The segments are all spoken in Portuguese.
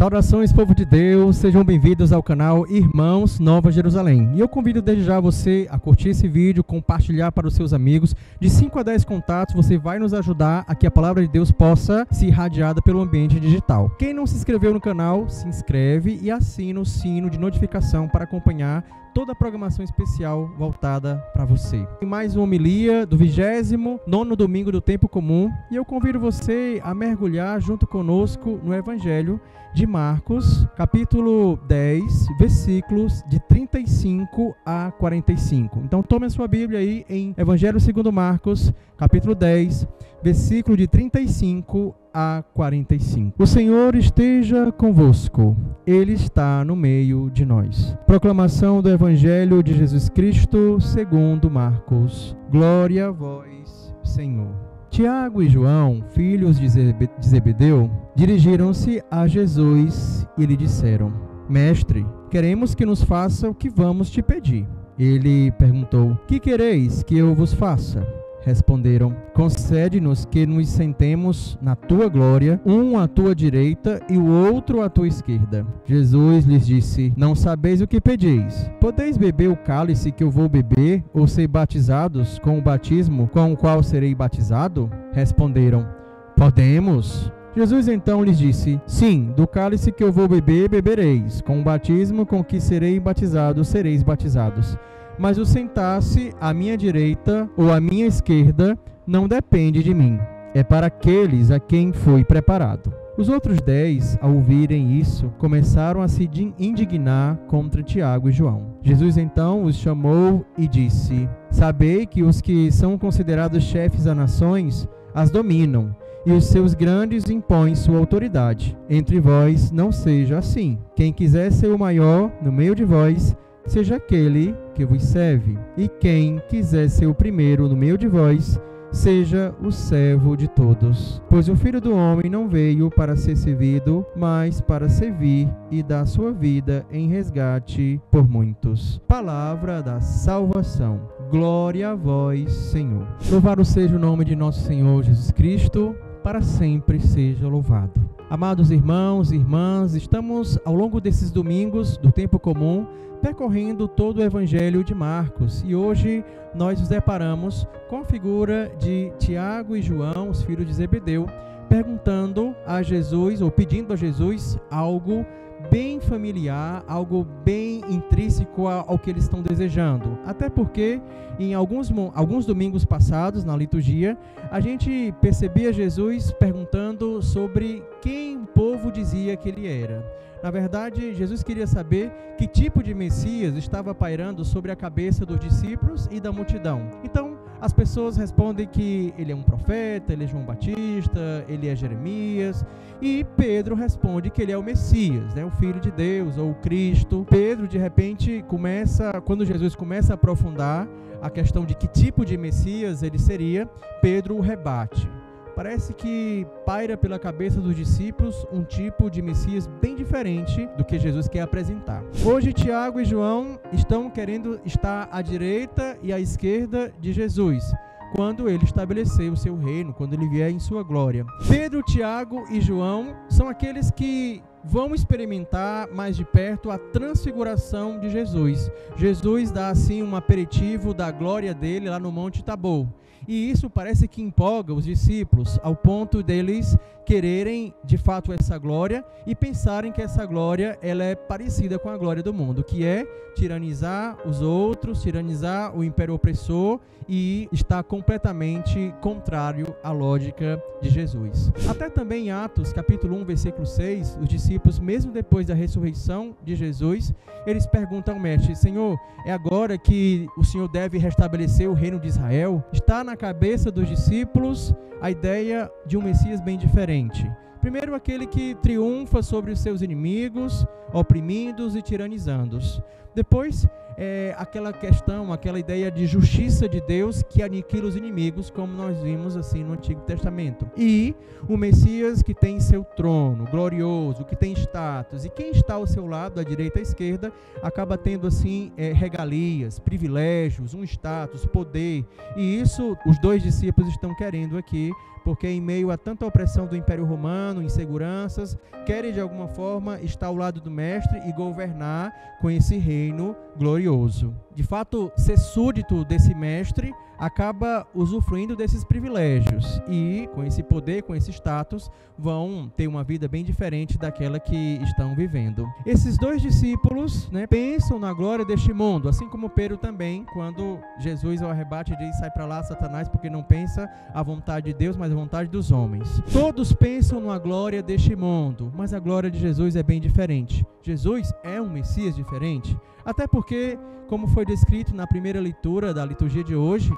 Saudações, povo de Deus, sejam bem-vindos ao canal Irmãos Nova Jerusalém. E eu convido desde já você a curtir esse vídeo, compartilhar para os seus amigos. De 5 a 10 contatos, você vai nos ajudar a que a palavra de Deus possa ser irradiada pelo ambiente digital. Quem não se inscreveu no canal, se inscreve e assina o sino de notificação para acompanhar toda a programação especial voltada para você. Tem mais uma homilia do 29º domingo do tempo comum e eu convido você a mergulhar junto conosco no Evangelho de Marcos, capítulo 10, versículos de 35 a 45. Então tome a sua Bíblia aí em Evangelho segundo Marcos, capítulo 10, versículo de 35 a 45. O Senhor esteja convosco, Ele está no meio de nós. Proclamação do Evangelho de Jesus Cristo segundo Marcos. Glória a vós, Senhor. Tiago e João, filhos de Zebedeu, dirigiram-se a Jesus e lhe disseram: Mestre, queremos que nos faça o que vamos te pedir. Ele perguntou: Que quereis que eu vos faça? Responderam: Concede-nos que nos sentemos na tua glória, um à tua direita e o outro à tua esquerda. Jesus lhes disse: Não sabeis o que pedeis. Podeis beber o cálice que eu vou beber, ou ser batizados com o batismo com o qual serei batizado? Responderam: Podemos. Jesus então lhes disse: Sim, do cálice que eu vou beber, bebereis. Com o batismo com que serei batizado, sereis batizados. Mas o sentar-se à minha direita ou à minha esquerda não depende de mim. É para aqueles a quem foi preparado. Os outros 10, ao ouvirem isso, começaram a se indignar contra Tiago e João. Jesus então os chamou e disse: Sabei que os que são considerados chefes das nações as dominam, e os seus grandes impõem sua autoridade. Entre vós não seja assim. Quem quiser ser o maior no meio de vós, seja aquele que vos serve. E quem quiser ser o primeiro no meio de vós, seja o servo de todos. Pois o Filho do Homem não veio para ser servido, mas para servir e dar sua vida em resgate por muitos. Palavra da salvação. Glória a vós, Senhor. Louvado seja o nome de nosso Senhor Jesus Cristo, para sempre seja louvado. Amados irmãos e irmãs, estamos ao longo desses domingos do tempo comum percorrendo todo o Evangelho de Marcos e hoje nós nos deparamos com a figura de Tiago e João, os filhos de Zebedeu, perguntando a Jesus ou pedindo a Jesus algo bem familiar, algo bem intrínseco ao que eles estão desejando. Até porque em alguns domingos passados na liturgia, a gente percebia Jesus perguntando sobre quem o povo dizia que ele era. Na verdade, Jesus queria saber que tipo de Messias estava pairando sobre a cabeça dos discípulos e da multidão. Então, as pessoas respondem que ele é um profeta, ele é João Batista, ele é Jeremias. E Pedro responde que ele é o Messias, o Filho de Deus, ou o Cristo. Pedro, de repente, quando Jesus começa a aprofundar a questão de que tipo de Messias ele seria, Pedro o rebate. Parece que paira pela cabeça dos discípulos um tipo de Messias bem diferente do que Jesus quer apresentar. Hoje, Tiago e João estão querendo estar à direita e à esquerda de Jesus, quando ele estabelecer o seu reino, quando ele vier em sua glória. Pedro, Tiago e João são aqueles que vão experimentar mais de perto a transfiguração de Jesus. Jesus dá assim um aperitivo da glória dele lá no Monte Tabor. E isso parece que empolga os discípulos ao ponto deles quererem de fato essa glória e pensarem que essa glória ela é parecida com a glória do mundo, que é tiranizar os outros, tiranizar o império opressor e está completamente contrário à lógica de Jesus. Até também em Atos, capítulo 1, versículo 6, os discípulos, mesmo depois da ressurreição de Jesus, eles perguntam ao mestre: Senhor, é agora que o Senhor deve restabelecer o reino de Israel? Está na cabeça dos discípulos a ideia de um Messias bem diferente. Primeiro, aquele que triunfa sobre os seus inimigos, oprimindo-os e tiranizando-os. Depois, é aquela questão, aquela ideia de justiça de Deus que aniquila os inimigos, como nós vimos assim no Antigo Testamento. E o Messias que tem seu trono glorioso, que tem status, e quem está ao seu lado, à direita e à esquerda, acaba tendo assim regalias, privilégios, um status, poder. E isso os dois discípulos estão querendo aqui, porque em meio a tanta opressão do Império Romano, inseguranças, querem de alguma forma estar ao lado do Mestre e governar com esse reino glorioso. De fato, ser súdito desse Mestre acaba usufruindo desses privilégios e com esse poder, com esse status, vão ter uma vida bem diferente daquela que estão vivendo. Esses dois discípulos, pensam na glória deste mundo, assim como Pedro também, quando Jesus ao arrebate diz: sai para lá, Satanás, porque não pensa a vontade de Deus, mas a vontade dos homens. Todos pensam na glória deste mundo, mas a glória de Jesus é bem diferente. Jesus é um Messias diferente, até porque, como foi descrito na primeira leitura da liturgia de hoje,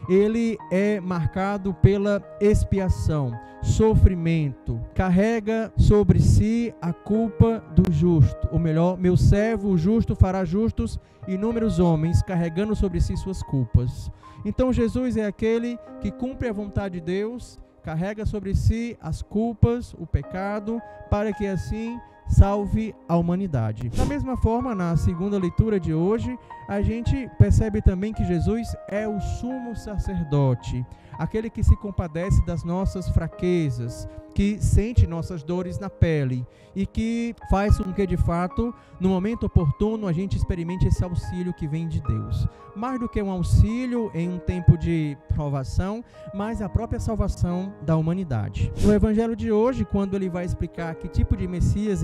ele é marcado pela expiação, sofrimento, carrega sobre si a culpa do justo, ou melhor, meu servo, o justo, fará justos inúmeros homens, carregando sobre si suas culpas. Então Jesus é aquele que cumpre a vontade de Deus, carrega sobre si as culpas, o pecado, para que assim salve a humanidade. Da mesma forma, na segunda leitura de hoje, a gente percebe também que Jesus é o sumo sacerdote, aquele que se compadece das nossas fraquezas, que sente nossas dores na pele e que faz com que, de fato, no momento oportuno, a gente experimente esse auxílio que vem de Deus. Mais do que um auxílio em um tempo de provação, mas a própria salvação da humanidade. No Evangelho de hoje, quando ele vai explicar que tipo de Messias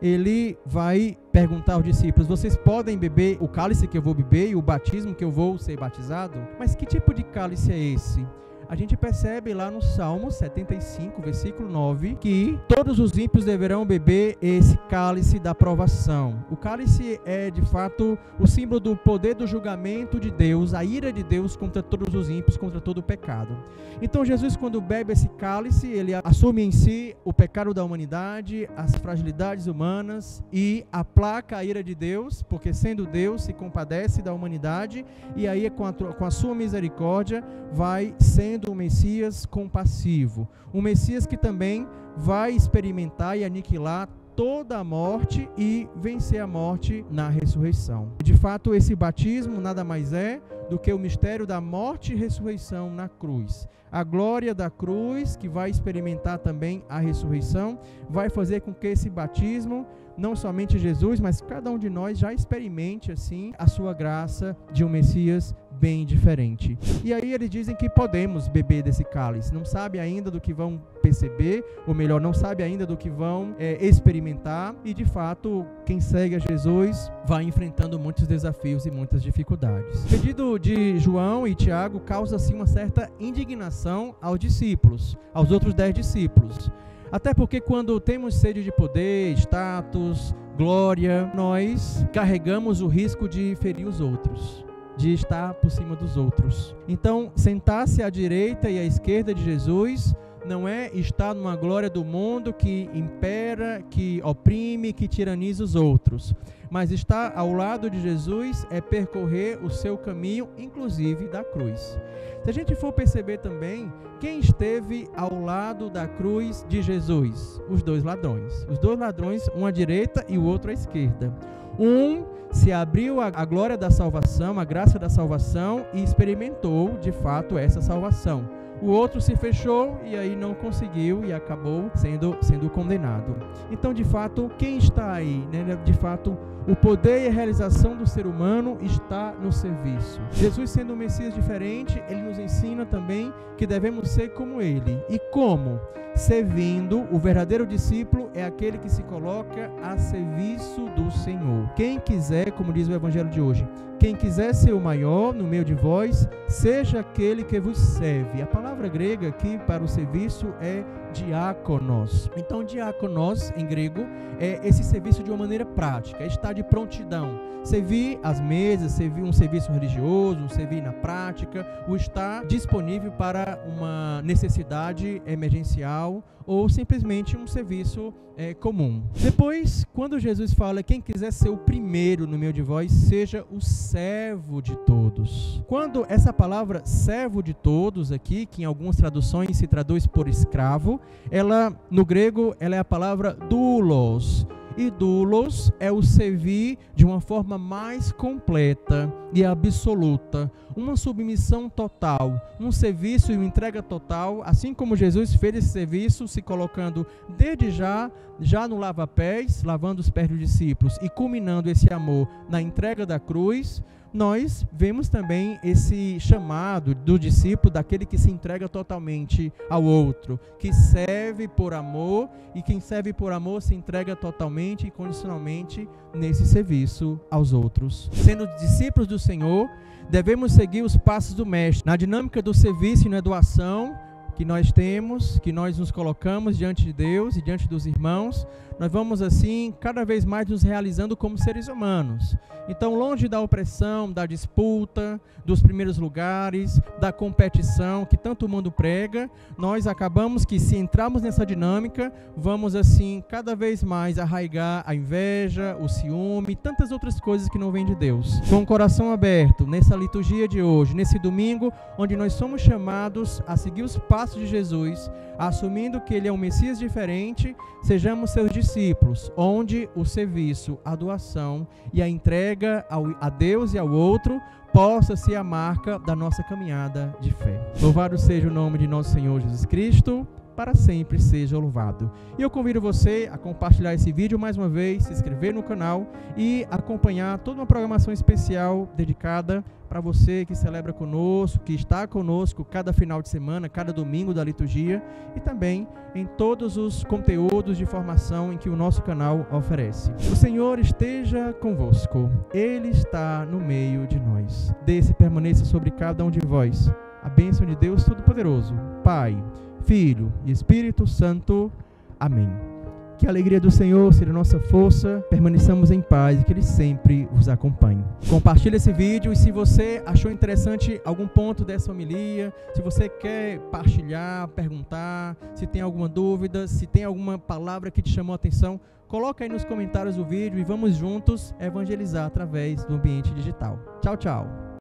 ele vai perguntar aos discípulos: vocês podem beber o cálice que eu vou beber e o batismo que eu vou ser batizado? Mas que tipo de cálice é esse? A gente percebe lá no Salmo 75, versículo 9, que todos os ímpios deverão beber esse cálice da provação. O cálice é, de fato, o símbolo do poder do julgamento de Deus, a ira de Deus contra todos os ímpios, contra todo o pecado. Então Jesus, quando bebe esse cálice, ele assume em si o pecado da humanidade, as fragilidades humanas e aplaca a ira de Deus, porque sendo Deus se compadece da humanidade e aí com a sua misericórdia vai sendo um Messias compassivo, um Messias que também vai experimentar e aniquilar toda a morte e vencer a morte na ressurreição. De fato, esse batismo nada mais é do que o mistério da morte e ressurreição na cruz. A glória da cruz, que vai experimentar também a ressurreição, vai fazer com que esse batismo, não somente Jesus, mas cada um de nós já experimente assim a sua graça de um Messias bem diferente. E aí eles dizem que podemos beber desse cálice. Não sabe ainda do que vão perceber, ou melhor, não sabe ainda do que vão experimentar. E de fato, quem segue a Jesus vai enfrentando muitos desafios e muitas dificuldades. O pedido de João e Tiago causa assim uma certa indignação aos discípulos, aos outros 10 discípulos. Até porque quando temos sede de poder, status, glória, nós carregamos o risco de ferir os outros, de estar por cima dos outros. Então, sentar-se à direita e à esquerda de Jesus não é estar numa glória do mundo que impera, que oprime, que tiraniza os outros. Mas estar ao lado de Jesus é percorrer o seu caminho, inclusive da cruz. Se a gente for perceber também, quem esteve ao lado da cruz de Jesus? Os dois ladrões. Os dois ladrões, um à direita e o outro à esquerda. Um se abriu à glória da salvação, à graça da salvação e experimentou, de fato, essa salvação. O outro se fechou e aí não conseguiu e acabou sendo condenado. Então, de fato, quem está aí? De fato, o poder e a realização do ser humano está no serviço. Jesus, sendo um Messias diferente, ele nos ensina também que devemos ser como ele. E como? Servindo. O verdadeiro discípulo é aquele que se coloca a serviço do Senhor. Quem quiser, como diz o Evangelho de hoje, quem quiser ser o maior no meio de vós, seja aquele que vos serve. A palavra grega aqui para o serviço é diáconos. Então, diáconos em grego é esse serviço de uma maneira prática, é estar de prontidão. Servir às mesas, servir um serviço religioso, servir na prática, o estar disponível para uma necessidade emergencial total ou simplesmente um serviço comum. Depois, quando Jesus fala, quem quiser ser o primeiro no meio de vós, seja o servo de todos. Quando essa palavra servo de todos aqui, que em algumas traduções se traduz por escravo, ela, no grego, ela é a palavra doulos. E doulos é o servir de uma forma mais completa e absoluta, uma submissão total, um serviço e uma entrega total, assim como Jesus fez esse serviço, se colocando desde já no lava-pés, lavando os pés dos discípulos e culminando esse amor na entrega da cruz. Nós vemos também esse chamado do discípulo, daquele que se entrega totalmente ao outro, que serve por amor, e quem serve por amor se entrega totalmente e condicionalmente nesse serviço aos outros. Sendo discípulos do Senhor, devemos seguir os passos do Mestre, na dinâmica do serviço e na doação que nós temos, que nós nos colocamos diante de Deus e diante dos irmãos. Nós vamos assim cada vez mais nos realizando como seres humanos. Então, longe da opressão, da disputa, dos primeiros lugares, da competição que tanto o mundo prega, nós acabamos que, se entrarmos nessa dinâmica, vamos assim cada vez mais arraigar a inveja, o ciúme e tantas outras coisas que não vêm de Deus. Com o coração aberto, nessa liturgia de hoje, nesse domingo, onde nós somos chamados a seguir os passos de Jesus, assumindo que Ele é um Messias diferente, sejamos seus discípulos, onde o serviço, a doação e a entrega a Deus e ao outro possa ser a marca da nossa caminhada de fé. Louvado seja o nome de nosso Senhor Jesus Cristo, para sempre seja louvado. E eu convido você a compartilhar esse vídeo mais uma vez, se inscrever no canal e acompanhar toda uma programação especial dedicada para você que celebra conosco, que está conosco cada final de semana, cada domingo da liturgia, e também em todos os conteúdos de formação em que o nosso canal oferece. O Senhor esteja convosco, Ele está no meio de nós. Desça e permaneça sobre cada um de vós a bênção de Deus Todo-Poderoso, Pai, Filho e Espírito Santo. Amém. Que a alegria do Senhor seja nossa força, permaneçamos em paz e que Ele sempre vos acompanhe. Compartilhe esse vídeo e, se você achou interessante algum ponto dessa homilia, se você quer partilhar, perguntar, se tem alguma dúvida, se tem alguma palavra que te chamou a atenção, coloca aí nos comentários do vídeo e vamos juntos evangelizar através do ambiente digital. Tchau, tchau.